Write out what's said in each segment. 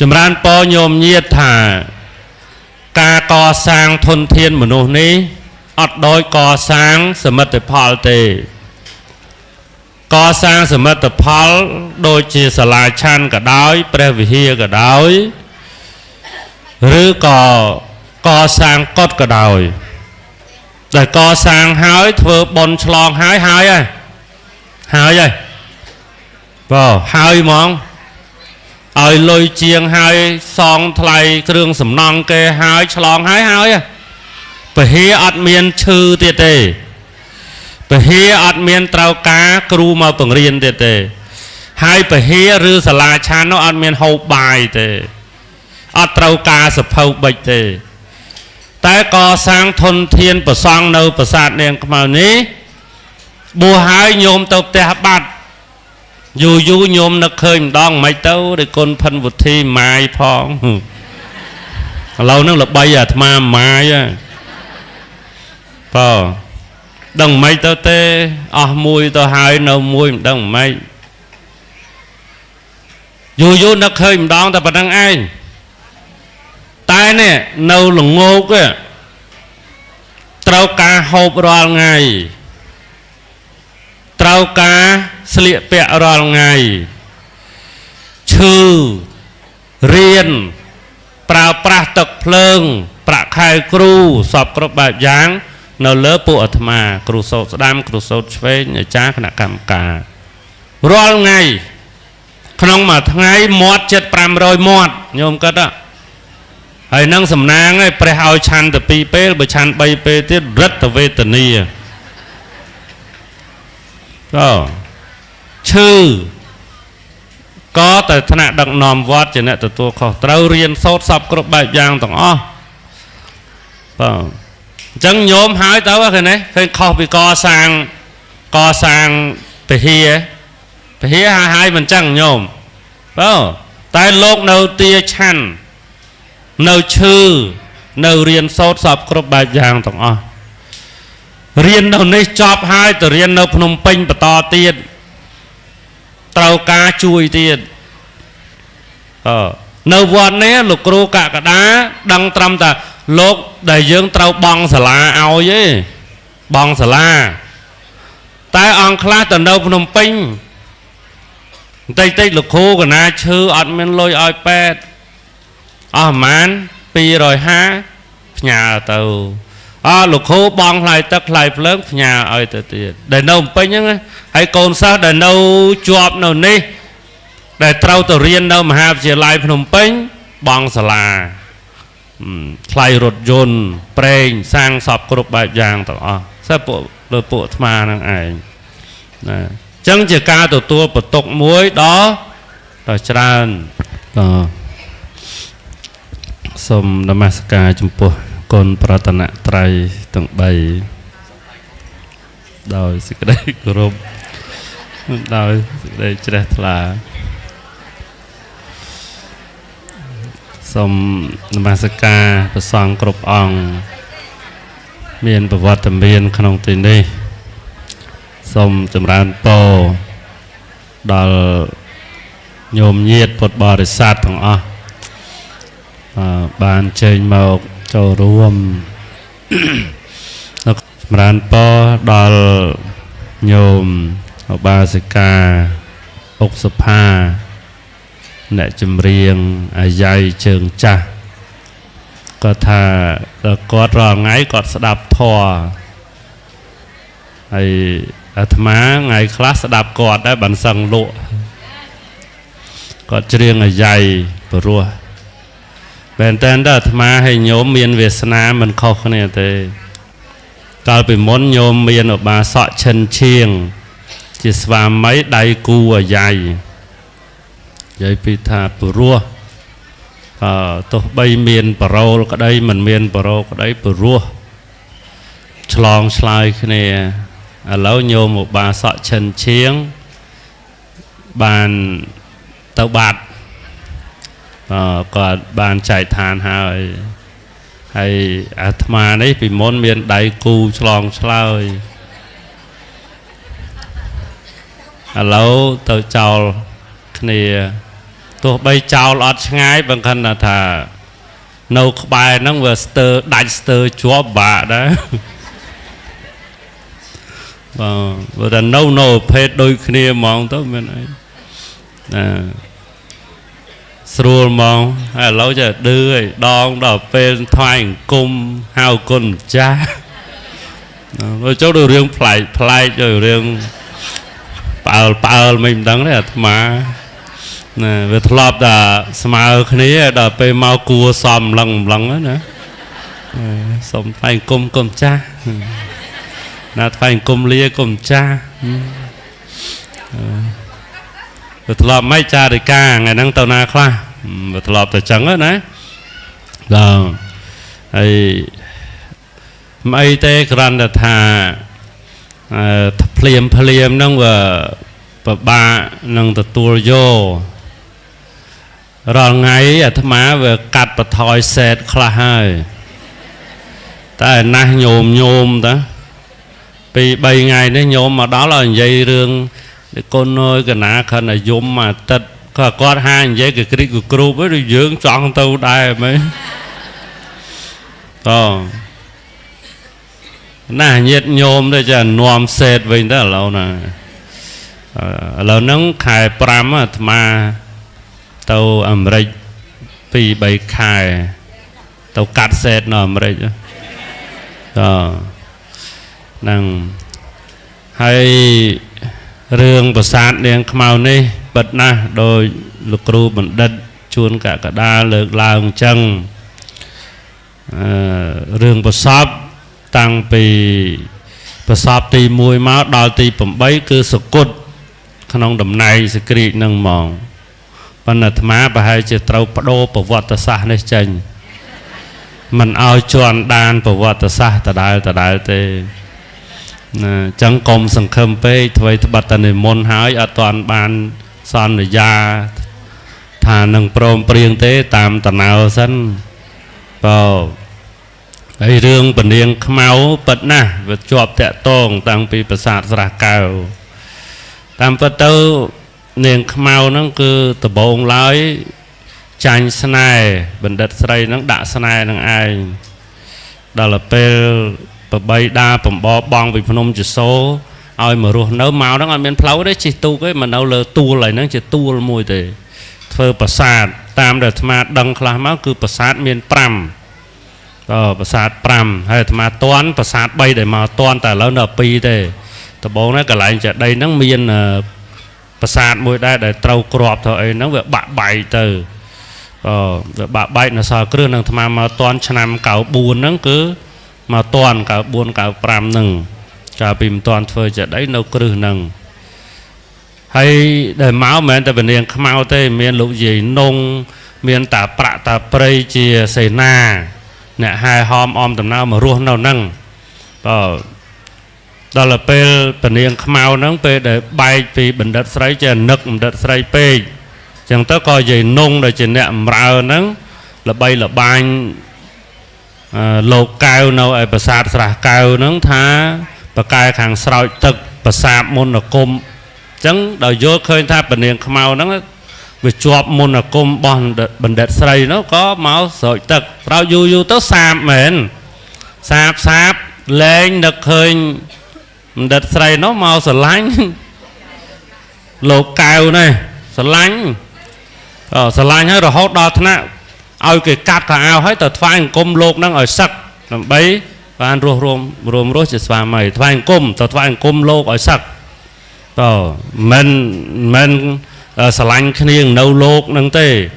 ចម្រើនពរញោមញាតថាការកសាងធនធានមនុស្សនេះអត់ដោយកសាងសមិទ្ធផលទេកសាងសមិទ្ធផលដូចជាសាលាឆាន់ក៏ដោយព្រះវិហារក៏ដោយឬក៏កសាងកុដិក៏ដោយតែកសាងហើយធ្វើបុណ្យឆ្លងហើយហើយបើហើយហ្មងឲ្យលុយជាងហើយសងថ្លៃគ្រឿងសំណង់គេហើយឆ្លងហើយពហិអត់មានឈឺទៀតទេពហិអត់មានត្រូវការគ្រូមកបង្រៀនទៀតទេហើយពហិឬសាលាឆាននោះអត់មានហូបបាយទេអត់ត្រូវការសភៅបិចទេតែក៏សាងធនធានប្រសង់នៅប្រាសាទនាងខ្មៅនេះបួសហើយញោមទៅផ្ទះបាត់យូរញោមនឹកឃើញម្ដងមិនទៅដោយគុណផិនវុធីម៉ាយផងឥឡូវហ្នឹងល្បីអាត្មាម៉ាយបើដឹងមិនទៅទេអស់មួយទៅហើយនៅមួយមិនដឹងមិនយូរនឹកឃើញម្ដងតែប៉ុណ្្នឹងឯងតែនេះនៅល្ងោកត្រូវការហូបរាល់ថ្ងៃត្រូវការស្លៀកពាក់រាល់ថ្ងៃឈឺរៀនប្រើប្រាស់ទឹកភ្លើងប្រាក់ខែគ្រូសពគ្រប់បែបយ៉ាងនៅលើពួកអាត្មាគ្រូសូត្រស្ដាំគ្រូសូត្រឆ្វេងអាចារ្យគណៈកម្មការរាល់ថ្ងៃក្នុងមួយថ្ងៃមាត់ជិត500មាត់ញោមគិតហើយនឹងសំណាងឯព្រះឲ្យឆាន់តែ2ពេលបើឆាន់3ពេលទៀតរិទ្ធវេទនាឈឺក៏តែថ្នាក់ដឹកនាំវត្តជាអ្នកទទួលខុសត្រូវរៀនសូត្រសពគ្រប់បែបយ៉ាងទាំងអស់អញ្ចឹងញោមហើយទៅឃើញនេះឃើញខុសពីកសាងពហិហើយមិនចឹងញោមតែលោកនៅទាឆាន់នៅឈឺនៅរៀនសូត្រសពគ្រប់បែបយ៉ាងទាំងអស់រៀននៅនេះចប់ហើយទៅរៀននៅភ្នំពេញបន្តទៀតត្រូវការជួយទៀតនៅវត្តនេះលោកគ្រូកកដាដឹងត្រឹមតែលោកដែលយើងត្រូវបង់សាលាឲ្យទេបង់សាលាតែអង្គខ្លះទៅនៅភ្នំពេញបន្តិចលោកគ្រូកណាឈឺអត់មានលុយឲ្យពេទ្យអស់ប្រហែល250ផ្ញើទៅលោកគ្រូបងថ្លៃទឹកថ្លៃភ្លើងផ្ញើឲ្យទៅទៀតដែលនៅភ្នំពេញហ្នឹងហើយកូនសិស្សដែលនៅជាប់នៅនេះដែលត្រូវទៅរៀននៅមហាវិទ្យាល័យភ្នំពេញបងសាលាថ្លៃរថយន្តប្រេងសាំងសពគ្រប់បែបយ៉ាងទាំងអស់សិស្សពួកលើពួកអាត្មាហ្នឹងឯងណាអញ្ចឹងជាការទទួលបន្ទុកមួយដ៏ច្រើនសូមនមស្ការចំពោះគុណប្រតនត្រ័យទាំង3ដោយសេចក្តីគោរពដោយសេចក្តីជ្រះថ្លាសូមនមស្ការព្រះសង្ឃគ្រប់អង្គមានប្រវត្តិមានក្នុងទីនេះសូមចម្រើនពរដល់ញោមញាតិពុទ្ធបរិស័ទទាំងអស់បានចេញមកចូលរួមចម្រើនពរដល់ញោមឧបាសិកាអុកសុផាអ្នកចម្រៀងអាយ៉ៃជើងចាស់គាត់ថាគាត់រាល់ថ្ងៃគាត់ស្ដាប់ធម៌ហើយអាត្មាថ្ងៃខ្លះស្ដាប់គាត់ដែរបានសឹងលក់គាត់ច្រៀងអាយ៉ៃព្រោះមែនតើអាត្មាឲ្យញោមមានវាសនាមិនខុសគ្នាទេកាលពីមុនញោមមានឧបាសកឈិនឈៀងជាស្វាមីដៃគូអាយ៉ៃនិយាយពីថាព្រោះទោះបីមានបរោលក្តីមិនមានបរោលក្តីព្រោះឆ្លងឆ្លើយគ្នាឥឡូវញោមឧបាសកឈិនឈៀងបានទៅបាត់គាត់បានចែកឋានហើយអាត្មានេះពីមុនមានដៃគូឆ្លងឆ្លើយឥឡូវទៅចោលគ្នា tuh bay chào lọt ngay bằng khăn là thà nấu bài nó vừa stir đánh stir chúa bà đó vừa là nấu phê đôi kia mong tốt bên ấy sưu mong hay lâu giờ đưa đón đọc phê thoại cung hào con cha rồi chỗ đồ riêng play rồi riêng bảo mình đắng đấy mà nè về thọp đã smile kia đã pe mau cua xòm lần đó nữa xòm phải cung cha nát phải cung lia cung cha về thọp mấy cha để ca ngày năng tàu na khoa về thọp tại trắng đó đấy rồi ai mấy tê gần là thà phliềm nông và ba nông từ tua vô rồi ngày à thằng má về cắt và thoi xét khla hơi tại na nhôm đó vì 7 ngày đấy nhôm mà đó là dây rương để con ơi cái ná khăn là dùng mà tật có hai dây cái clip của crew với rồi dưỡng chọn tàu đây mấy nà nhiệt nhôm đây cho nuông xét với đó là lâu nè lâu nắng khai pram mà tàu Americ vì 7 khai tàu cắt xét nó Americ năng hay rương bờ sát đèn màu này bật na đôi lục ru bẩn đất chuôn cả đa lực lao chân rương bờ sáp tăng vì bờ sáp tì mùi máu đào tì bẩm bấy cứ sụt cốt khăn đầm này sẽ kỹ năng mỏngวันนั้นมาไปให้จะเต้าปโดประวัติศาสตร์ในใจมันเอาชวนดานประวัติศาสตร์แต่ได้เตจังกรมสังคมไปถอยบัตรในมณหายอัตวันบานซอนยาฐานนังโปรมเปรียงเตตามตะนาวสั้นก็ไอเรื่องปนเรียงขมเอาปัดนะไปจวบแตะตองตั้งปีประสาทสระเก่าตามประตูเนียงขมเอานั่นคือตะบงร้อยจันสนายบันดัดใส่นั่งด่าสนายนั่งไอดาลเปลปะใบดาปมบอบองไปพนมจุดโซ่เอามารู้เนื้อเมานั่งอันเป็นเพลาได้จิตตูก็มันเอาเลยตัวอะไรนั่งจิตตัวมวยเตะเธอประสาทตามเด็ดมาดังคลามาคือประสาทเมียนปรำก็ประสาทปรำให้มาต้อนประสาทใบได้มาต้อนแต่แล้วเนอปีเตะตะบงนั่นก็ไหลจะได้นั่งเมียนประสาทมวยได้ได้เต้ากรอบเท่าไอ้นั่งแบบบะใบเตอบะใบน่ะสาวเครื่องนั่งทำมาต้อนชนำเก่าบูนนั่งคือมาต้อนเก่าบูนเก่าปรำหนึ่งกาปิมต้อนเฟอจะได้นกเครื่องหนึ่งให้ได้เมาส์เหมือนแต่เป็นเรียงขมเอาเต้เมียนลูกใหญ่นงเมียนตาประตาเปรย์เจียเสนาเนี่ยหายหอมอมตำนามาร่วงเน่านั่งก็đó là pe phần niên khmau nắng pe để bay vì bình đất sấy cho nực bình đất sấy pe chẳng tới coi gì nung rồi chỉ nẹm rào nắng là bay là bay lột cao nào ở bờ sạt sạt cao nắng thá bờ cài hàng sỏi thực bờ sạt môn là côm chẳng đời vô khơi tha phần niên khmau nắng về chuột môn là côm bon bình đất sấy nó có máu sỏi thực rau du tới sạp mền sạp lên được khơi đất sấy nó màu sờ lánh lột cao này sờ lánh hay rồi hốt đo thna ao cái cắt cả ao hết tờ phai côm lột đang ở sắc làm bấy và ăn rôm chỉ xóa mày phai côm tờ phai côm lột ở sắc mình sờ lánh khi nấu lột năng tê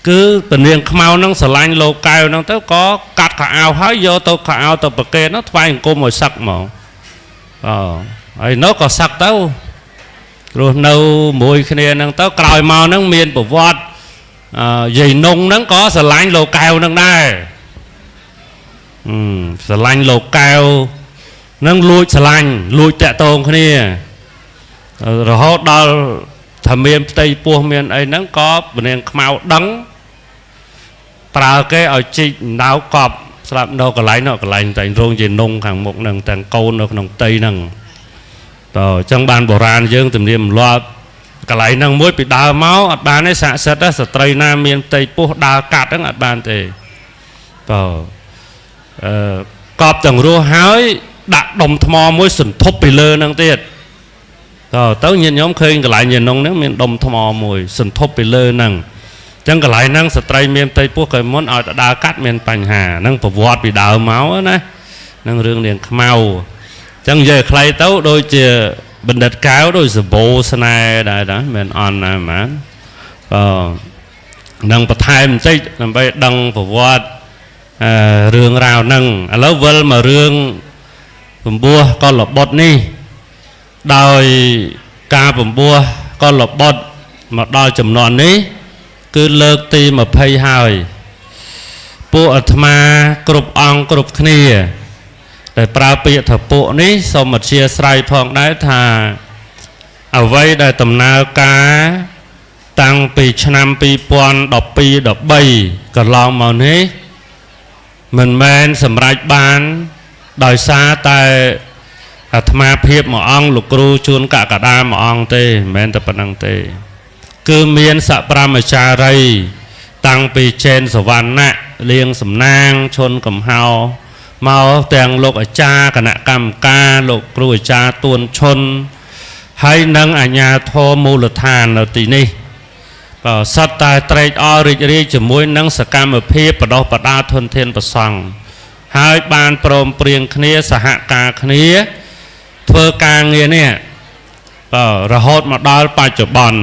cứ tình niên mau năng sờ lánh lột cao năng tới có cắt cả ao hết vô tờ cả ao tờ bậc kê nó phai côm ở sắc mà nó có sắc tao rồi nâu mùi khi này năng tao còi màu năng miền của vọt dày nung năng có sờ lanh lô cao năng đây sờ lanh lô cao năng lùi sờ lanh lùi tẹt tông khi này rồi hốt đó thầm miền tây pua miền ấy năng có miền màu đắng trà cái ở chị đào cọp làm đâu có lấy nó có lấy thành rong gì nung hàng một nằng thành câu nó nằng tây nằng trong ban bồ ran dương tìm niệm loa កន្លែងហ្នឹងមួយពីដើមមកអត់បានទេស័ក្តិសិទ្ធិស្ត្រីណាមានផ្ទៃពោះដើរកាត់ហ្នឹងអត់បានទេកប់ទាំងរស់ហើយដាក់ដុំថ្មមួយសន្ធប់ពីលើហ្នឹងទៀតទៅញាតិញោមឃើញកន្លែងយ៉ាងហ្នឹងមានដុំថ្មមួយសន្ធប់ពីលើហ្នឹងអញ្ចឹងកន្លែងហ្នឹងស្ត្រីមានផ្ទៃពោះក៏មុនឲ្យដើរកាត់មានបញ្ហាហ្នឹងប្រវត្តិពីដើមមកណាហ្នឹងរឿងនាងខ្មៅអញ្ចឹងនិយាយខ្លីទៅដូចជាបណ្ឌិតកៅដោយសបោស្នេហ៍ដែរណាមិនអន់ណាហ្មងនឹងបន្ថែមបន្តិចដើម្បីដឹងប្រវត្តិរឿងរ៉ាវហ្នឹងឥឡូវវិលមករឿងពំពោះកលបុត្រនេះដោយការពំពោះកលបុត្រមកដល់ចំនួននេះគឺលើកទី20ហើយពួកអាត្មាគ្រប់អង្គគ្រប់គ្នាដែលប្រើពាក្យថាពួកនេះសូមអធិស្ឋានផងដែរថាអ្វីដែលដំណើរការតាំងពីឆ្នាំ2012 13កន្លងមកនេះមិនមែនសម្រេចបានដោយសារតែអាត្មាភាពមួយអង្គលោកគ្រូជួនកកដាមួយអង្គទេមិនមែនតែប៉ុណ្្នឹងទេគឺមានសប្រមចារីតាំងពីចេនសវណ្ណៈលៀងសំណាងឈុនកំហោមកទាំងលោកអាចារ្យគណៈកម្មការលោកគ្រូអាចារ្យទួនឈុនហើយនិងអាជ្ញាធរមូលដ្ឋាននៅទីនេះសិតតែត្រេកអររីករាយជាមួយនឹងសកម្មភាពបដិបដាធនធានប្រសង់ហើយបានព្រមព្រៀងគ្នាសហការគ្នាធ្វើការងារនេះរហូតមកដល់បច្ចុប្បន្ន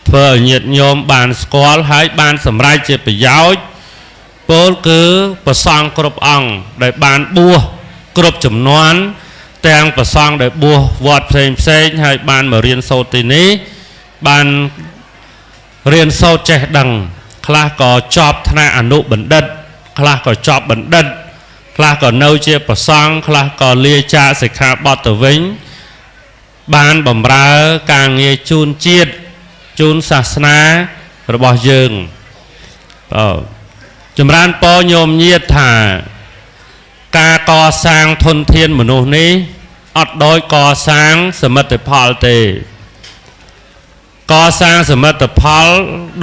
ធ្វើឲ្យញាតិញោមបានស្គាល់ហើយបានសម្រេចជាប្រយោជន៍ពោលគឺប្រសង់គ្រប់អង្គដែលបានបួសគ្រប់ចំនួនទាំងប្រសង់ដែលបួសវត្តផ្សេងហើយបានមករៀនសូត្រទីនេះបានរៀនសូត្រចេះដឹងខ្លះក៏ចប់ថ្នាក់អនុបណ្ឌិតខ្លះក៏ចប់បណ្ឌិតខ្លះក៏នៅជាប្រសង់ខ្លះក៏លាចាកសិក្ខាបទទៅវិញបានបម្រើការងារជូនជាតិជូនសាសនារបស់យើងចម្រើនពរញោមញាតិថាការកសាងធនធានមនុស្សនេះអត់ដោយកសាងសមិទ្ធផលទេកសាងសមិទ្ធផល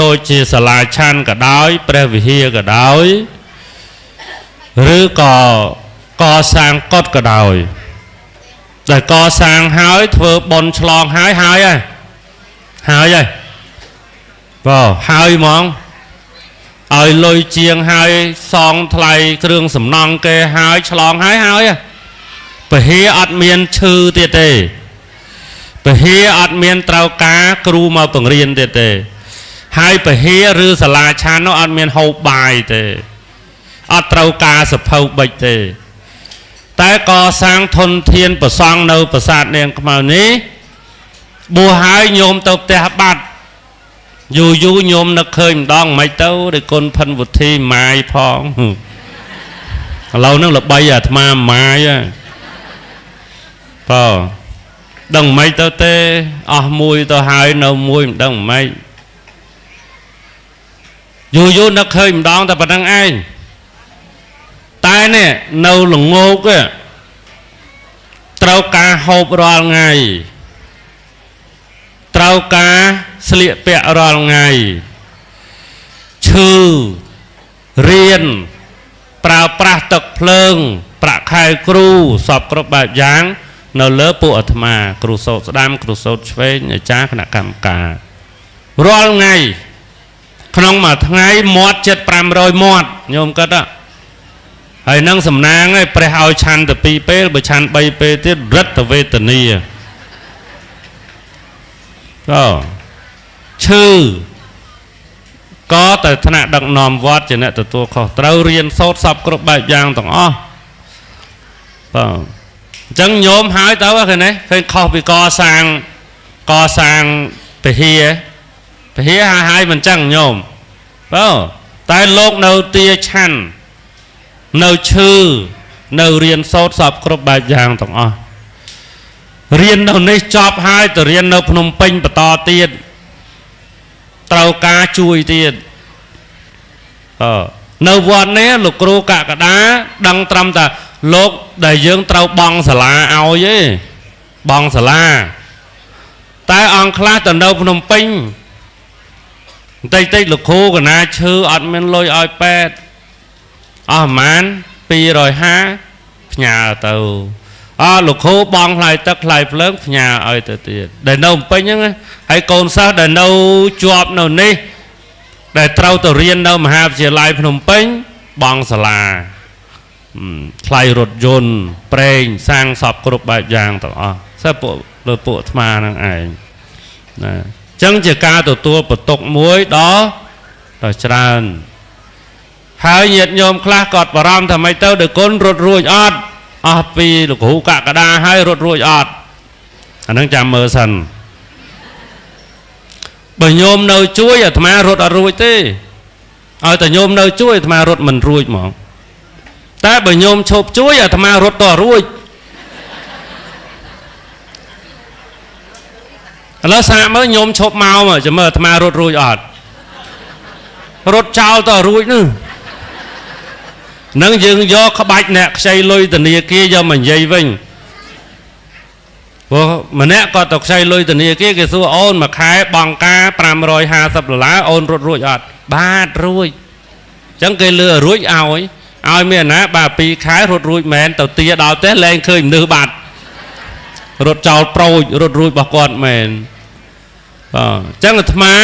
ដូចជាសាលាឆាន់ក៏ដោយព្រះវិហារក៏ដោយឬក៏កសាងកុដិក៏ដោយដែលកសាងហើយធ្វើបុណ្យឆ្លងហើយហើយហ្មងឲ្យលុយជាងហើយសងថ្លៃគ្រឿងសំណង់គេហើយឆ្លងហើយពហិអត់មានឈឺទៀតទេពហិអត់មានត្រូវការគ្រូមកបង្រៀនទៀតទេហើយពហិឬសាលាឆាននោះអត់មានហូបបាយទេអត់ត្រូវការសភៅបិចទេតែក៏សាងធនធានប្រសង់នៅប្រាសាទនាងខ្មៅនេះបួសហើយញោមទៅផ្ទះបាត់យូរញោមនឹកឃើញម្ដងមិនទៅដោយគុណផិនវុធីម៉ាយផងឥឡូវហ្នឹងល្បីអាត្មាម៉ាយដឹងមិនទៅទេអស់មួយទៅហើយនៅមួយមិនដឹងមិនយូរនឹកឃើញម្ដងតែប៉ុណ្្នឹងឯងតែនេះនៅល្ងោកត្រូវការហូបរាល់ថ្ងៃត្រូវការស្លៀកពាក់រាល់ថ្ងៃឈឺរៀនប្រើប្រាស់ទឹកភ្លើងប្រាក់ខែគ្រូសពគ្រប់បែបយ៉ាងនៅលើពួកអាត្មាគ្រូសូត្រស្ដាំគ្រូសូត្រឆ្វេងអាចារ្យគណៈកម្មការរាល់ថ្ងៃក្នុងមួយថ្ងៃមាត់ជិត500មាត់ញោមគិតហើយនឹងសំណាងឯព្រះឲ្យឆាន់តែ2ពេលបើឆាន់3ពេលទៀតរិទ្ធវេទនាឈឺក៏តែថ្នាក់ដឹកនាំវត្តជាអ្នកទទួលខុសត្រូវរៀនសូត្រសពគ្រប់បែបយ៉ាងទាំងអស់អញ្ចឹងញោមហើយទៅឃើញទេឃើញខុសពីកសាងពហិហើយមិនចឹងញោមតែលោកនៅទាឆាន់នៅឈឺនៅរៀនសូត្រសពគ្រប់បែបយ៉ាងទាំងអស់រៀននៅនេះចប់ហើយទៅរៀននៅភ្នំពេញបន្តទៀតត្រូវការជួយទៀតនៅវត្តនេះលោកគ្រូកកដាដឹងត្រឹមតែលោកដែលយើងត្រូវបង់សាលាឲ្យទេបង់សាលា តែអង្គខ្លះទៅនៅភ្នំពេញតិចលោកគ្រូកណាឈឺអត់មានលុយឲ្យពេទ្យអស់ប្រហែល250ផ្ញើទៅលោកគ្រូបងថ្លៃទឹកថ្លៃភ្លើងផ្ញើឲ្យទៅទៀតដែលនៅភ្នំពេញហ្នឹងហើយកូនសិស្សដែលនៅជាប់នៅនេះដែលត្រូវទៅរៀននៅមហាវិទ្យាល័យភ្នំពេញបងសាលាថ្លៃរថយន្តប្រេងសាំងសពគ្រប់បែបយ៉ាងទាំងអស់សិស្សពួកលើពួកអាត្មាហ្នឹងឯងណាចឹងជាការទទួលបន្ទុកមួយដ៏ច្រើនហើយញាតិញោមខ្លះក៏បារម្ភថាម៉េចទៅដល់គុណរត់រួចអត់អស់ពីលោកគ្រូកក្កដាហើយរត់រួចអត់អាហ្នឹងចាំមើលសិនបើញោមនៅជួយអាត្មារត់អត់រួចទេឲ្យតែញោមនៅជួយអាត្មារត់មិនរួចហ្មងតែបើញោមឈប់ជួយអាត្មារត់តរួចឥឡូវសាកមើលញោមឈប់មកចាំមើលអាត្មារត់រួចអត់រត់ចោលតរួចនោះនឹងយើងយកក្បាច់អ្នកខ្ចីលុយធនាគារយកមកនិយាយវិញព្រោះម្នាក់គាត់ទៅខ្ចីលុយធនាគារគេសួរអូនមួយខែបង់ការ$550អូនរត់រួចអត់បាទរួចអញ្ចឹងគេលឺរួចឲ្យមានណាបាទ2ខែរត់រួចមែនទៅទាដល់ទេលែងឃើញមនុស្សបាត់រត់ចោលប្រូចរត់រួចរបស់គាត់មែនអញ្ចឹងអាត្មា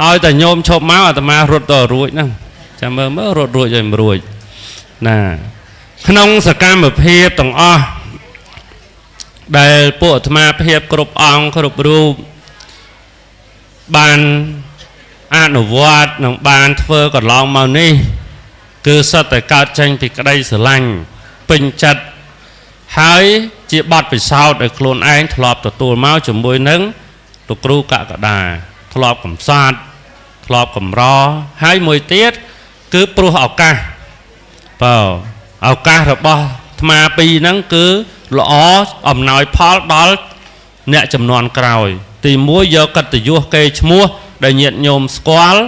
ឲ្យតែញោមឈប់មកអាត្មារត់ទៅរួចហ្នឹងចាំមើលរត់រួចឲ្យមិនរួចណាក្នុងសកម្មភាពទាំងអស់ដែលពួកអាត្មាភាពគ្រប់អង្គគ្រប់រូបបានអនុវត្តនិងបានធ្វើកន្លងមកនេះគឺសុទ្ធតែកើតចេញពីក្តីស្រឡាញ់ពេញចិត្តហើយជាបទពិសោធន៍ដែលខ្លួនឯងធ្លាប់ទទួលមកជាមួយនឹងលោកគ្រូកក្កដាធ្លាប់កំសត់ធ្លាប់កំរហើយមួយទៀតគឺព្រោះឱកាសឱកាសរបស់អាត្មាពីរហ្នឹងគឺល្អអំណោយផលដល់អ្នកចំនួនក្រោយទី1យកកិត្តិយសគេឈ្មោះដែលញាតិញោមស្គាល់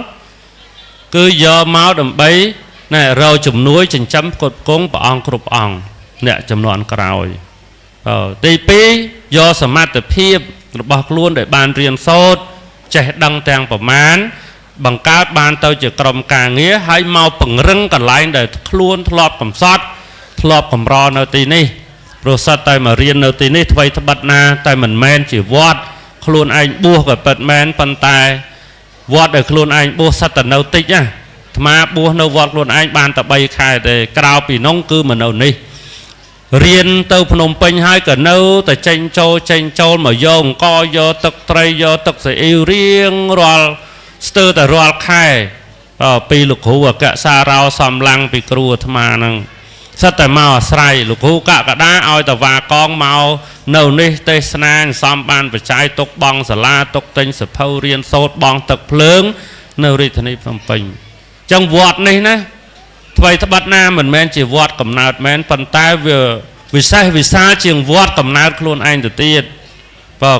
គឺយកមកដើម្បីណែរកជំនួយចិញ្ចឹមផ្គត់ផ្គង់ព្រះអង្គគ្រប់អង្គអ្នកចំនួនក្រោយទី2យកសមត្ថភាពរបស់ខ្លួនដែលបានរៀនសូត្រចេះដឹងទាំងប្រមាណបង្កើតបានទៅជាក្រុមការងារហើយមកពង្រឹងកន្លែងដែលខ្លួនធ្លាប់កំសត់ធ្លាប់កំរនៅទីនេះព្រោះសិតតែមករៀននៅទីនេះថ្មីត្បិតណាតែមិនមែនជាវត្តខ្លួនឯងបួសក៏ពិតមែនប៉ុន្តែវត្តដែលខ្លួនឯងបួសសិតតែនៅតិចណាអាត្មាបួសនៅវត្តខ្លួនឯងបានតែ3ខែទេក្រៅពីនោះគឺមកនៅនេះរៀនទៅភ្នំពេញហើយក៏នៅតែចេញចូលមកយកអង្គយកទឹកត្រីយកទឹកស៊ីអ៊ីវរៀងរាល់ស្ទើរតែរាល់ខែពីលោកគ្រូអក្សរោសំឡាំងពីគ្រូអាត្មាហ្នឹងសិតតែមកអាស្រ័យលោកគ្រូកក្កដាឲ្យតវ៉ាកងមកនៅនេះទេសនាសំបានបច្ច័យទុកបងសាលាទុកទិញសភៅរៀនសូត្របងទឹកភ្លើងនៅរាជធានីភ្នំពេញចឹងវត្តនេះណាថ្មីត្បិតណាមិនមែនជាវត្តកំណើតមែនប៉ុន្តែវាវិសេសវិសាលជាងវត្តកំណើតខ្លួនឯងទៅទៀត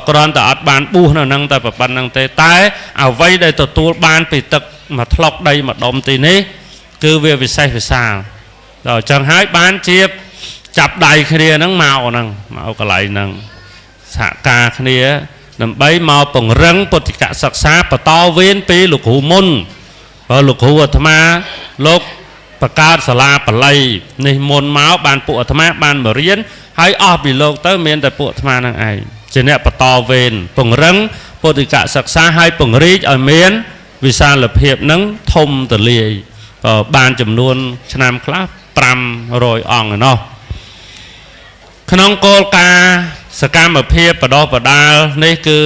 គ្រាន់តែអត់បានបួសនៅនឹងតែប៉ុណ្្នឹងទេតែអ្វីដែលទទួលបានពីទឹកមួយថ្លុកដីមួយដុំទីនេះគឺវាវិសេសវិសាលដល់ចឹងហើយបានជាចាប់ដៃគ្នាហ្នឹងមកហ្នឹងមកកន្លែងហ្នឹងសហការគ្នាដើម្បីមកពង្រឹងពុទ្ធិកសិក្សាបន្តវេនពីលោកគ្រូមុនលោកគ្រូអាត្មាលោកបង្កើតសាលាបល័យនេះមុនមកបានពួកអាត្មាបានមករៀនហើយអស់ពីលោកទៅមានតែពួកអាត្មាហ្នឹងឯងជាអ្នកបន្តវេនពង្រឹងពុទ្ធិកសិក្សាឲ្យពង្រីកឲ្យមានវិសាលភាពហ្នឹងធំទូលាយបានចំនួនឆ្នាំខ្លះ500អង្គឯណោះក្នុងគោលការណ៍សកម្មភាពបដោះបដាលនេះគឺ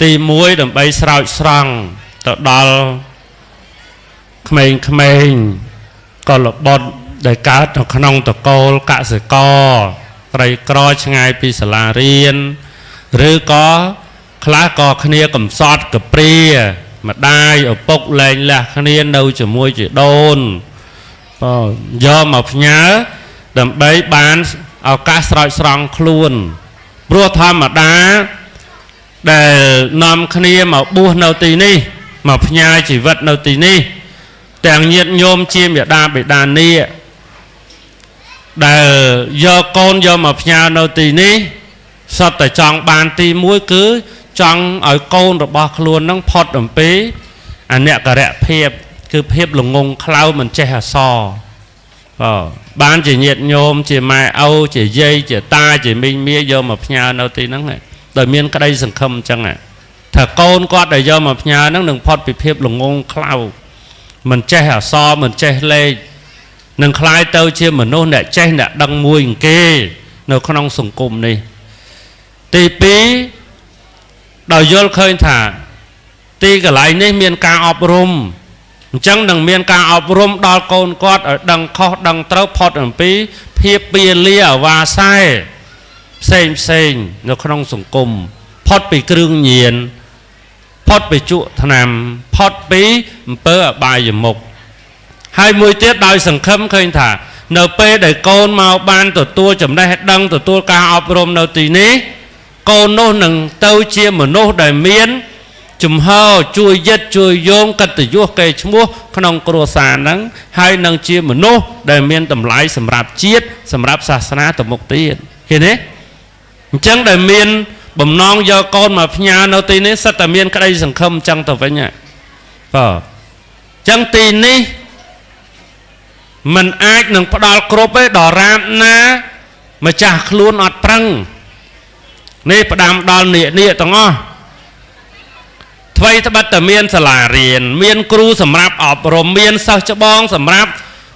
ទី1ដើម្បីស្រោចស្រង់ទៅដល់ក្មេងៗកុលបុត្រដែលកើតនៅក្នុងតកូលកសិករក្រីក្រឆ្ងាយពីសាលារៀនឬក៏ខ្លះក៏គ្នាកំសត់កព្រាម្ដាយឪពុកលែងលះគ្នានៅជាមួយជីដូនយកមកផ្ញើដើម្បីបានឱកាសស្រោចស្រង់ខ្លួនព្រោះធម្មតាដែលនាំគ្នាមកបួសនៅទីនេះមកផ្ញើជីវិតនៅទីនេះទាំងញាតិញោមជាមេដាបេដានីដែលយកកូនយកមកផ្ញើនៅទីនេះ សតតែចង់បានទី1គឺចង់ឲ្យកូនរបស់ខ្លួននឹងផុតអំពីអនិច្ចរៈភាពគឺភាពល្ងងខ្លៅមិនចេះអសរបានជាញាតិញោមជាម៉ែឪជាយាយជាតាជាមីងមាយកមកផ្ញើនៅទីហ្នឹងដោយមានក្តីសង្ឃឹមអញ្ចឹងថាកូនគាត់ដែលយកមកផ្ញើហ្នឹងនឹងផុតពីភាពល្ងងខ្លៅមិនចេះអសរមិនចេះលេខនឹងคล้ายទៅជាមនុស្សអ្នកចេះអ្នកដឹងមួយគេនៅក្នុងសង្គមនេះទី2ដោយយល់ឃើញថាទីកន្លែងនេះមានការអប់រំអញ្ចឹងនឹងមានការអប់រំដល់កូនគាត់ឲ្យដឹងខុសដឹងត្រូវផុតអំពីភាពពាលាអាវាសែផ្សេងនៅក្នុងសង្គមផុតពីគ្រឿងញៀនផុតពីជក់ថ្នាំផុតពីអំពើអបាយមុខហើយមួយទៀតដោយសង្ឃឹមឃើញថានៅពេលដែលកូនមកបានទទួលចំណេះដឹងទទួលការអប់រំនៅទីនេះកូននោះនឹងទៅជាមនុស្សដែលមានជំហរជួយយិត្តជួយយោងកិត្តិយសកេរ្តិ៍ឈ្មោះក្នុងគ្រួសារហ្នឹងហើយនឹងជាមនុស្សដែលមានតម្លៃសម្រាប់ជាតិសម្រាប់សាសនាទៅមុខទៀតឃើញទេអញ្ចឹងដែលមានបំណងយកកូនមកផ្ញើនៅទីនេះសិតតែមានក្តីសង្ឃឹមអញ្ចឹងទៅវិញបាទអញ្ចឹងទីនេះมันអាចនឹងផ្ដល់គ្រប់ទេដល់រាបណាម្ចាស់ខ្លួនអត់ប្រឹងនេះផ្ដាំដល់នាគទាំងអស់ថ្មីត្បិតតែមានសាលារៀនមានគ្រូសម្រាប់អប់រំមានសិស្សច្បងសម្រាប់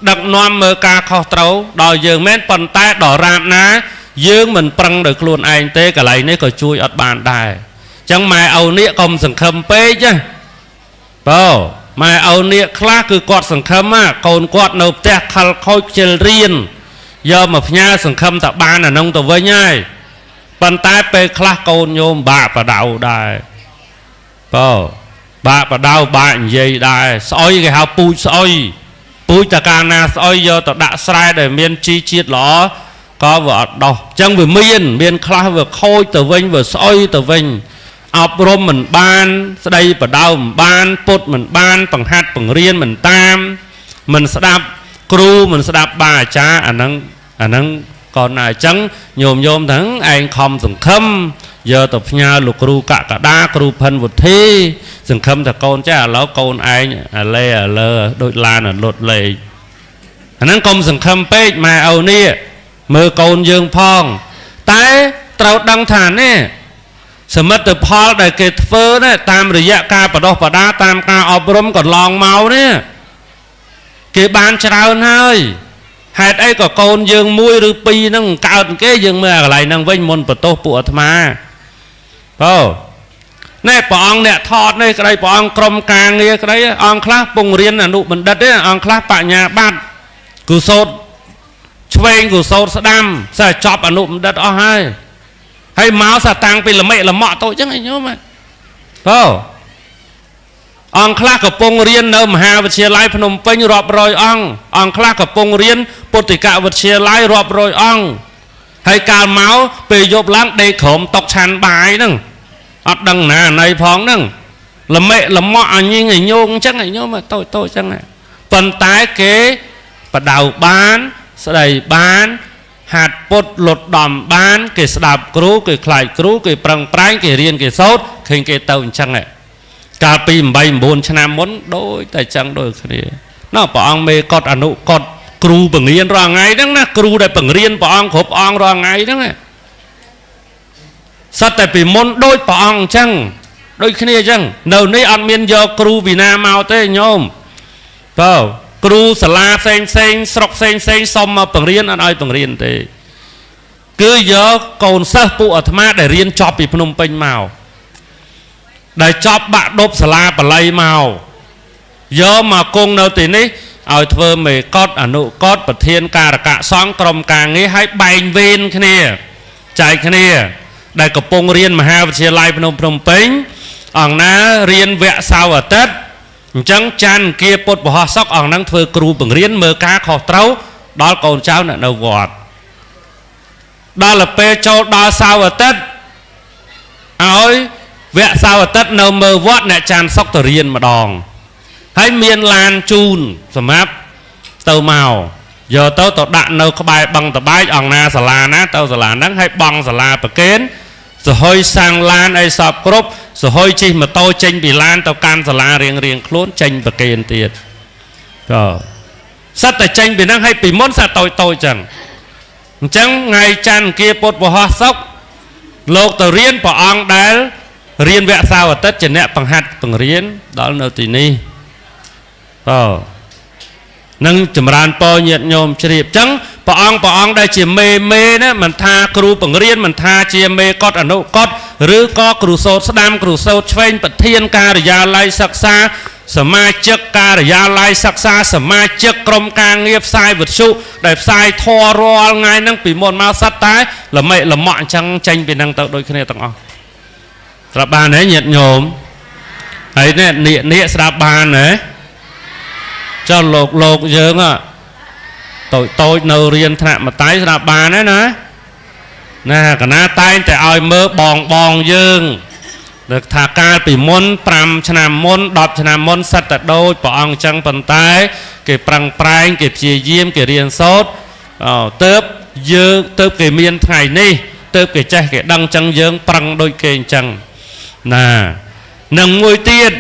ដឹកនាំមើលការខុសត្រូវដល់យើងមែនប៉ុន្តែដល់រាបណាយើងមិនប្រឹងដោយខ្លួនឯងទេកន្លែងនេះក៏ជួយអត់បានដែរអញ្ចឹងម៉ែឪនាគកុំសង្ឃឹមពេកណាបើម៉ែឪនាគខ្លះគឺគាត់សង្ឃឹមកូនគាត់នៅផ្ទះខលខូចខ្ជិលរៀនយកមកផ្ញើសង្ឃឹមតែបានអានោះទៅវិញហើយប៉ុន្តែពេលខ្លះកូនញោមបាក់បដៅដែរបាក់បដៅបាក់និយាយដែរស្អុយគេហៅពូជស្អុយពូជតកាលណាស្អុយយកទៅដាក់ស្រែដែលមានជីជាតិល្អក៏វាអត់ដោះអញ្ចឹងវាមានខ្លះវាខូចទៅវិញវាស្អុយទៅវិញអប់រំមិនបានស្ដីបដៅមិនបានពុតមិនបានបង្ហាត់បង្រៀនមិនតាមមិនស្ដាប់គ្រូមិនស្ដាប់បាអាចារ្យអាហ្នឹងក៏ណាអញ្ចឹងញោមទាំងឯងខំសង្ឃឹមយកទៅផ្ញើលោកគ្រូកកដាគ្រូផិនវុធីសង្ឃឹមថាកូនចាឥឡូវកូនឯងអាលេអាលើដូចឡានអាលត់លេងអាហ្នឹងកុំសង្ឃឹមពេកម៉ែឪនេះមើលកូនយើងផងតែត្រូវដឹងថានេះសមិទ្ធផលដែលគេធ្វើនេះតាមរយៈការបដោះបដាតាមការអប់រំកន្លងមកនេះគេបានច្រើនហើយហេតុអីក៏កូនយើងមួយឬពីរហ្នឹងកើតគេយើងមើលកន្លែងហ្នឹងវិញមុនបន្ទោសពួកអាត្មានេះព្រះអង្គអ្នកថតនេះក្តីព្រះអង្គក្រុមការងារក្តីអង្គខ្លះពងរៀនអនុបណ្ឌិតទេអង្គខ្លះបញ្ញាបត្រគូសោតឆ្វេងគូសោតស្ដាំសើចប់អនុបណ្ឌិតអស់ហើយមកសាតាំងពីល្មិចល្មក់ទៅអញ្ចឹងឯងញោមអង្គខ្លះកំពុងរៀននៅមហាវិទ្យាល័យភ្នំពេញរាប់រយអង្គខ្លះកំពុងរៀនពុទ្ធិកវិទ្យាល័យរាប់រយអង្គហើយកាលមកពេលយប់ឡើងដេកក្រុមតុកឆាន់បាយហ្នឹងអត់ដឹងណាណៃផងហ្នឹងល្មិចល្មក់អញញញងអញ្ចឹងឯងញោមតូចអញ្ចឹងប៉ុន្តែគេបដៅបានស្ដីបានហាត់ពុតលត់ដំបានគេស្ដាប់គ្រូគេខ្លាចគ្រូគេប្រឹងប្រែងគេរៀនគេសូត្រឃើញគេទៅអញ្ចឹងកាលពី8 9ឆ្នាំមុនដូចតែអញ្ចឹងដូចគ្នាណ៎ព្រះអង្គមេកត់អនុកត់គ្រូបង្រៀនរាល់ថ្ងៃហ្នឹងណាគ្រូដែលបង្រៀនព្រះអង្គគ្រប់អង្គរាល់ថ្ងៃហ្នឹងសិតតែពីមុនដូចព្រះអង្គអញ្ចឹងដូចគ្នាអញ្ចឹងនៅនេះអត់មានយកគ្រូពីណាមកទេញោមគ្រូសាលាផ្សេងស្រុកផ្សេងសុំមកបង្រៀនអត់ឲ្យបង្រៀនទេគឺយកកូនសិស្សពួកអាត្មាដែលរៀនចប់ពីភ្នំពេញមកដែលចប់បាក់ដប់សាលាបល័យមកយកមកគង់នៅទីនេះឲ្យធ្វើមេកត់អនុកត់ប្រធានការកសង្ឃក្រុមការងារឲ្យបែងវេនគ្នាចែកគ្នាដែលកំពុងរៀនមហាវិទ្យាល័យភ្នំពេញអង្គណារៀនវគ្គសៅរ៍អាទិត្យអញ្ចឹងច័ន្ទគៀពុទ្ធបរោះសុកអង្គហ្នឹងធ្វើគ្រូបង្រៀនមើលការខុសត្រូវដល់កូនចៅអ្នកនៅវត្តដល់ពេលចូលដល់សៅរ៍អាទិត្យឲ្យវគ្គសៅរ៍អាទិត្យនៅមើលវត្តអ្នកច័ន្ទសុកទៅរៀនម្ដងហើយមានឡានជូនសម្រាប់ទៅមកយកទៅដាក់នៅក្បែរបឹងតបែកអង្គណាសាលាណាទៅសាលាហ្នឹងហើយបង់សាលាប្រកេន សហយសាំងឡានអីសពគ្រប់សហយជិះម៉ូតូចេញពីឡានទៅកាន់សាលារៀងខ្លួនចេញប្រគេនទៀតក៏សិតតែចេញពីហ្នឹងឲ្យពីមុនសាតូចចឹងអញ្ចឹងថ្ងៃច័ន្ទអង្គារពុទ្ធពហោះសុកលោកទៅរៀនព្រះអង្គដែលរៀនវគ្គសៅរ៍អាទិត្យជាអ្នកបង្ហាត់បង្រៀនដល់នៅទីនេះនឹងចម្រើនពរញាតិញោមជ្រាបអញ្ចឹងព្រះអង្គដែលជាមេណាមិនថាគ្រូបង្រៀនមិនថាជាមេកតអនុកតឬក៏គ្រូសូត្រស្ដាំគ្រូសូត្រឆ្វេងប្រធានការិយាល័យសិក្សាសមាជិកការិយាល័យសិក្សាសមាជិកក្រុមការងារផ្សាយវិទ្យុដែលផ្សាយធម៌រាល់ថ្ងៃហ្នឹងពីមុនមកសិតតែល្មិចល្មាក់អញ្ចឹងចេញពីហ្នឹងទៅដូចគ្នាទាំងអស់ស្រាប់បានទេញាតិញោមហើយនេះស្រាប់បានទេចុះលោកយើងតូចនៅរៀនថ្នាក់ម្ដាយស្រាប់បានទេណាកណាតែងតែឲ្យមើលបងយើងដែលថាកាលពីមុន5ឆ្នាំមុន10ឆ្នាំមុនសិតតែដូចព្រះអង្គអញ្ចឹងប៉ុន្តែគេប្រឹងប្រែងគេព្យាយាមគេរៀនសូត្រទៅគេមានថ្ងៃនេះទៅគេចេះគេដឹងអញ្ចឹងយើងប្រឹងដូចគេអញ្ចឹងណានឹងមួយទៀត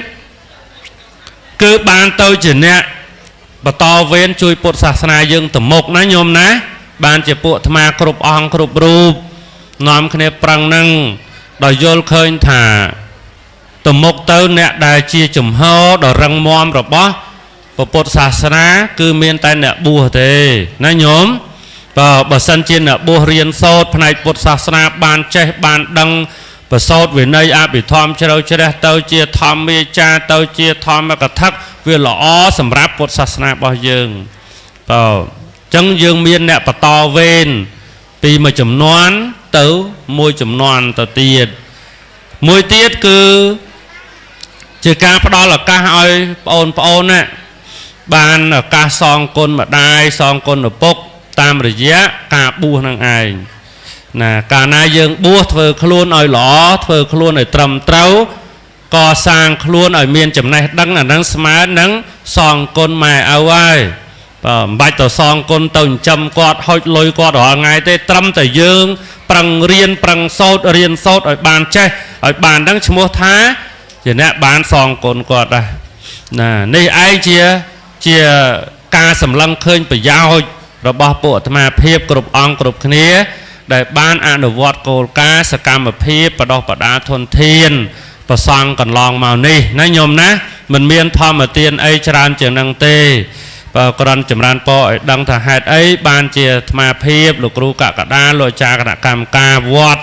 គឺបានទៅជាអ្នកបន្តវេនជួយពុទ្ធសាសនាយើងទៅមុខណាញោមណាបានជាពួកអាត្មាគ្រប់អង្គគ្រប់រូបនាំគ្នាប្រឹងនឹងដោយយល់ឃើញថាទៅមុខទៅអ្នកដែលជាចំហដ៏រឹងមាំរបស់ពុទ្ធសាសនាគឺមានតែអ្នកបួសទេណាញោមបើសិនជាអ្នកបួសរៀនសូត្រផ្នែកពុទ្ធសាសនាបានចេះបានដឹងប្រសូតវិន័យអភិធម្មជ្រៅជ្រះទៅជាធម្មមេចាទៅជាធម្មកថាវាល្អសម្រាប់ពុទ្ធសាសនារបស់យើងអញ្ចឹងយើងមានអ្នកបន្តវេនពីមួយចំនួនទៅមួយចំនួនទៅទៀតមួយទៀតគឺជាការផ្ដល់ឱកាសឲ្យប្អូនណាបានឱកាសសងគុណម្ដាយសងគុណឪពុកតាមរយៈការបួសនឹងឯងណាកាលណាយើងបួសធ្វើខ្លួនឲ្យល្អធ្វើខ្លួនឲ្យត្រឹមត្រូវកសាងខ្លួនឲ្យមានចំណេះដឹងអានឹងស្មើនឹងសងគុណម៉ែឪហើយមិនបាច់ទៅសងគុណទៅចិញ្ចឹមគាត់ហុចលុយគាត់រាល់ថ្ងៃទេត្រឹមតែយើងប្រឹងរៀនប្រឹងសូត្ររៀនសូត្រឲ្យបានចេះឲ្យបានដឹងឈ្មោះថាជាអ្នកបានសងគុណគាត់ដែរណានេះឯងជាការសម្លឹងឃើញប្រយោជន៍របស់ពួកអាត្មាភាពគ្រប់អង្គគ្រប់គ្នាដែលបានអនុវត្តគោលការណ៍សកម្មភាពបដោះបដាធនធានប្រសង់កន្លងមកនេះណាញោមណាមិនមានធម្មទានអីច្រើនជាងនឹងទេបើក្រាន់ចម្រើនពរឲ្យដឹងថាហេតុអីបានជាអាត្មាភាពលោកគ្រូកកដាលោកអាចារ្យគណៈកម្មការវត្ត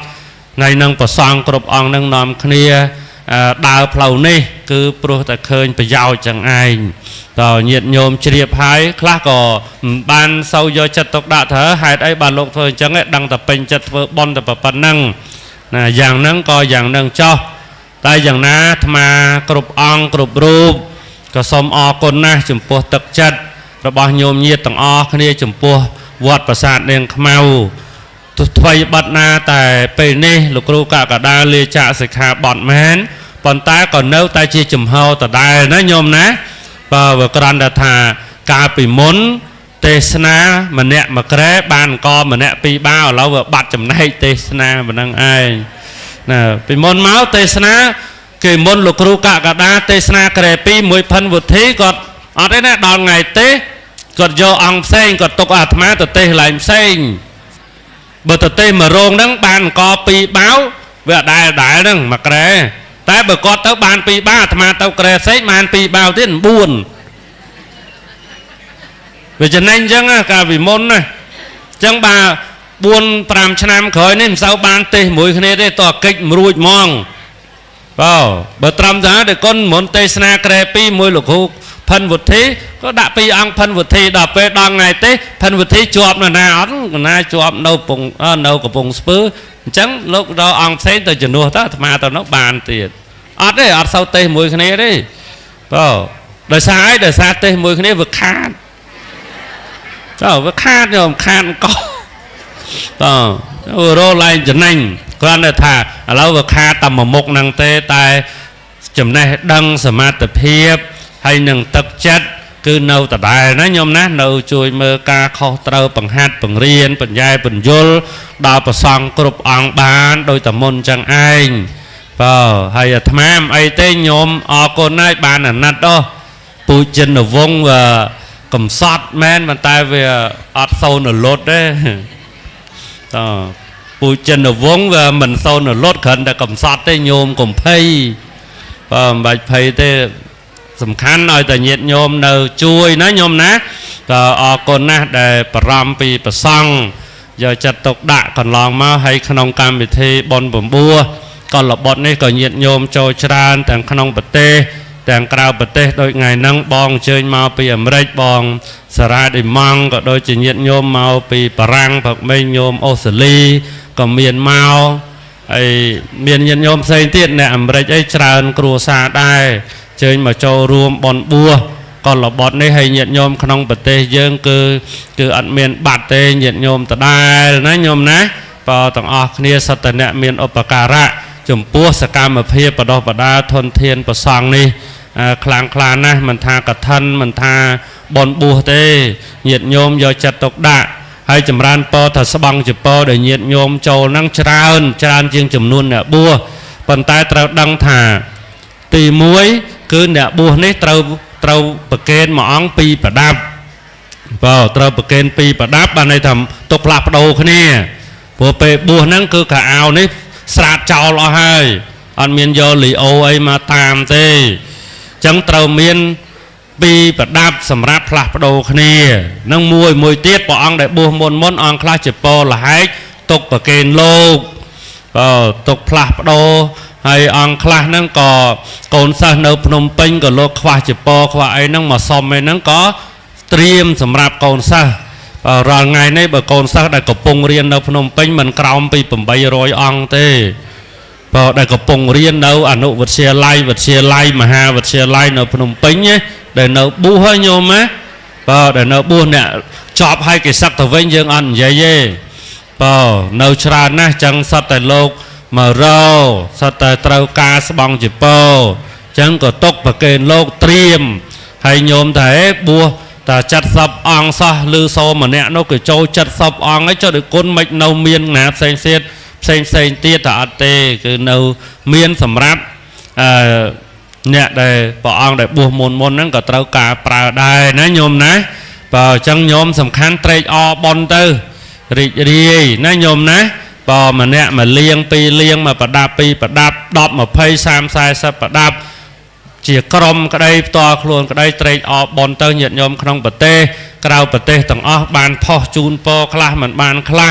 ថ្ងៃនឹងប្រសង់គ្រប់អង្គនឹងនាំគ្នាដើរផ្លូវនេះគឺព្រោះតែឃើញប្រយោជន៍ចឹងឯងតើញាតិញោមជ្រាបហើយខ្លះក៏មិនបានសូវយកចិត្តទុកដាក់ទៅហេតុអីបានលោកធ្វើអញ្ចឹងឯងដឹងតែពេញចិត្តធ្វើបន់តែប៉ុណ្ណឹងណាយ៉ាងហ្នឹងក៏យ៉ាងហ្នឹងចោះតែយ៉ាងណាអាត្មាគ្រប់អង្គគ្រប់រូបក៏សូមអរគុណណាស់ចំពោះទឹកចិត្តរបស់ញោមញាតិទាំងអស់គ្នាចំពោះវត្តប្រាសាទនាងខ្មៅទោះថ្មីបាត់ណាតែពេលនេះលោកគ្រូកកដាលាចាកសិក្ខាបទមែនប៉ុន្តែក៏នៅតែជាចំហដដែលណាញោមណាបើវាក្រាន់តែថាកាលពីមុនទេសនាម្នាក់មួយក្រែបានអង្គម្នាក់ពីរបាឥឡូវវាបាត់ចំណែកទេសនាប៉ុណ្ណឹងឯងណាពីមុនមកទេសនាគេមុនលោកគ្រូកកដាទេសនាក្រែ2មួយផិនវុធីគាត់អត់ទេណាដល់ថ្ងៃទេសគាត់យកអង្គផ្សេងគាត់ទុកអាត្មាទៅទេសកន្លែងផ្សេងបើទៅទេសមករោងហ្នឹងបានអង្គ2បាវវាអដែលហ្នឹងមួយក្រែតែបើគាត់ទៅបាន2បាវអាត្មាទៅក្រែផ្សេងបាន2បាវទៀត9វាចំណេញអញ្ចឹងកាលពីមុនណាអញ្ចឹងបើ4-5ឆ្នាំក្រោយនេះមិនសូវបានទេសមួយគ្នាទេតើកិច្ចមិនរួចហ្មងបើត្រឹមតែតែគុណមុនទេសនាក្រែ2មួយលោកគ្រូផិនវុធីក៏ដាក់2អង្គផិនវុធីដល់ពេលដល់ថ្ងៃទេផិនវុធីជាប់នៅណាអត់ណាជាប់នៅកំពង់ស្ពឺអញ្ចឹងលោកដល់អង្គផ្សេងទៅជំនួសទៅអាត្មាទៅនោះបានទៀតអត់ទេអត់សូវទេសមួយគ្នាទេដោយសារអីដោយសារទេសមួយគ្នាវាខាតវាខាតញោមខាតអង្គរោឡើងចំណេញគ្រាន់តែថាឥឡូវវាខាតតែមួយមុខហ្នឹងទេតែចំណេះដឹងសមត្ថភាពហើយនឹងទឹកចិត្ត cứ nâu tà đài nó nhôm ná nâu chui mơ ca khâu trâu bằng hạt bằng riêng bằng dai bằng dul đào bằng song cụp ong bán đôi tà môn chẳng anh hay là tham ai tê nhôm con này bán là nát đó bụi chân ở vông và cầm sót men bàn tay về ọt sâu nở lốt đấy bụi chân ở vông và mình sâu nở lốt khẩn đã cầm sót tê nhôm cùng phay bạch phay tê sầm khăn nói tại nhiệt nhôm nở chui nó nhôm ná con nát để param pi pasang giờ chặt tục đạ còn lòng mau hay khăn cam bị thi bon bầm bua còn là bọn này còn nhiệt nhôm trôi tràn tàng khăn bật tê tàng cao bật tê đôi ngày nắng bong chơi mau pi Americ bong sara đi măng có đôi chỉ nhiệt nhôm mau pi parang hoặc mây nhôm Australia còn miền mau ai miền nhiệt nhôm xây tiện này Americ ấy tràn cua xa đai chơi mà cho ruộng bọn bua còn là bọn này hay nhiệt nhôm khăn bật tê dương cứ ăn miền bạt tê nhiệt nhôm ta đai nó nhôm ná và tầng ở kia sát tận nẹt miền opakara chủng puaสกรรมเพียบประดอบประดาทนเทียนประซองนี่คลางคลานะมันทากระทันมันทาบอลบัวเตเหยียดโยมยอจัดตกด่าให้จำรานปอถัดสบังจุปอเดี๋ยวเหยียดโยมโจนั่งจานเจียงจำนวนเนี่ยบัวปันใต้เต่าดังถ่าตีมวยคือเนี่ยบัวนี่เต่าประเกณฑ์หมองปีประดับเต่าประเกณฑ์ปีประดับอันในทำตกหลับโดขนี่บัวเปบัวนั่งคือขาเอานี่สระเจ้าเราให้อันเมียนโยลีโอไอมาตามเต้จังเต่าเมียนปีประดับสำรับพลับโดขณีนั่งมวยเตี้ยปองได้บัวมนอังคลาจิปอหลายตกประเกณฑ์โลกตกพลับโดให้อังคลานั่งก่อโกนซาเนพนมเป่งกับโลกควาจิปอควาไอนั่งมาซอมไอนั่งก็เตรียมสำรับโกนซารอไงในบกอนสักได้กระปงเรียนเราพนมเป่งมันกราวปีปุ่มใบรอยอังเต้พอได้กระปงเรียนเราอนุวัตเชียไลมหาวัตเชียไลเราพนมเป่งเนี่ยได้เราบูให้โยมไหมพอได้เราบูเนี่ยชอบให้กิสักตะเวนยังอันใหญ่เย่พอเราชรานะจังสัตแต่โลกมาเราสัตแต่เต้ากาสบังจิปโปจังก็ตกประเกณฑ์โลกเตรียมให้โยมแต่บัวแต่จัดสับอ่างซะลือโซมันเนี่ยนกคือโจจัดสับอ่างให้เจ้าเด็กคนไม่เนาเมียนหนาเซนเตี้ยแต่อัตเตคือเนาเมียนสำรับเนี่ยได้ปออ่างได้บัวมนนั่นก็เต้ากาปลาได้นะโยมนะปอจังโยมสำคัญเตยอบอลเตอรีนะโยมนะปอมันเนี่ยมาเลี้ยงปีเลี้ยงมาประดับปีประดับดอกมาเพย์3 สายสับประดับเจียกรมก็ได้ตัวคลวนก็ได้เตยอบอลเตอร์เหยียดยมขนมปะเต้กราวปะเต้ต่างอ้อบานพ่อจูนปอคลาเหมือนบานคลา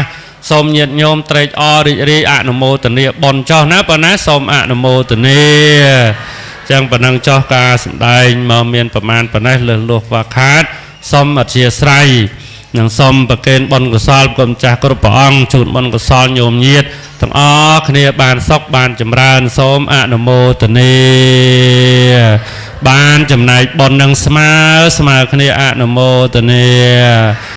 สมเหยียดยมเตยอริอนุโมตเนียบอลจอนะปะนะสมอนุโมตเนียจังปนังจอกาสันได้มาเมียนประมาณปะนะเลือลวกวาคาดสมอัจเชียไซนังสมประเกณฑ์บอลกุศลกรมจากกระป๋องจุดบอลกุศลโยมเยียดทั้งอ้อคเนียบานซอกบานจำรานสมอนุโมตเนียบานจำนายบอลนังสมาคเนียอนุโมตเนีย